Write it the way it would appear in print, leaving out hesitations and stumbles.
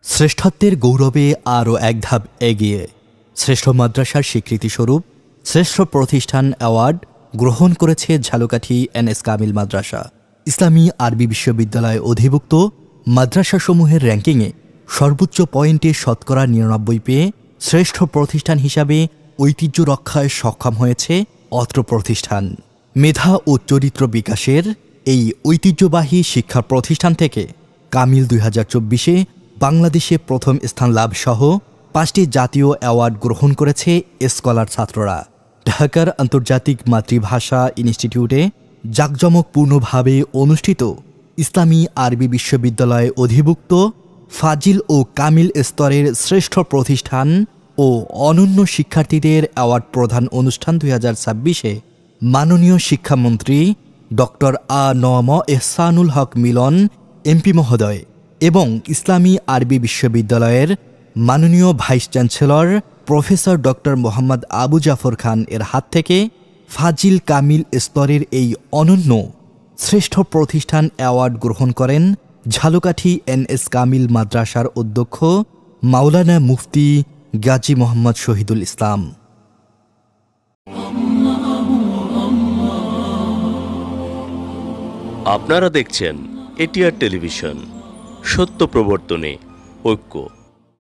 শ্রেষ্ঠত্বের গৌরবে আরও এক ধাপ এগিয়ে শ্রেষ্ঠ মাদ্রাসার স্বীকৃতিস্বরূপ শ্রেষ্ঠ প্রতিষ্ঠান অ্যাওয়ার্ড গ্রহণ করেছে ঝালকাঠি এনএস কামিল মাদ্রাসা। ইসলামী আরবি বিশ্ববিদ্যালয় অধিভুক্ত মাদ্রাসাসমূহের র্যাঙ্কিংয়ে সর্বোচ্চ পয়েন্টে শতকরা ৯৯ পেয়ে শ্রেষ্ঠ প্রতিষ্ঠান হিসাবে ঐতিহ্য রক্ষায় সক্ষম হয়েছে অত্র প্রতিষ্ঠান। মেধা ও চরিত্র বিকাশের এই ঐতিহ্যবাহী শিক্ষা প্রতিষ্ঠান থেকে কামিল ২০২৪-এ বাংলাদেশে প্রথম স্থান লাভসহ ৫টি জাতীয় অ্যাওয়ার্ড গ্রহণ করেছে স্কলার ছাত্ররা। ঢাকার আন্তর্জাতিক মাতৃভাষা ইনস্টিটিউটে জাঁকজমকপূর্ণভাবে অনুষ্ঠিত ইসলামী আরবি বিশ্ববিদ্যালয়ে অধিভুক্ত ফাজিল ও কামিল স্তরের শ্রেষ্ঠ প্রতিষ্ঠান ও অনন্য শিক্ষার্থীদের অ্যাওয়ার্ড প্রদান অনুষ্ঠান ২০২৬-এ মাননীয় শিক্ষামন্ত্রী ডক্টর আ.ন.ম এহসানুল হক মিলন এমপি মহোদয় এবং ইসলামী আরবি বিশ্ববিদ্যালয়ের মাননীয় vice chancellor professor doctor Mohammad Abu Jafar Khan এর হাত থেকে ফাজিল কামিল স্তরের এই অনন্য শ্রেষ্ঠ প্রতিষ্ঠান অ্যাওয়ার্ড গ্রহণ করেন ঝালকাঠি এনএস কামিল মাদ্রাসার অধ্যক্ষ মাওলানা মুফতি গাজী মোহাম্মদ শহীদুল ইসলাম। আপনারা দেখছেন এটিআর টেলিভিশন, সত্য প্রবর্তনে ঐক্য।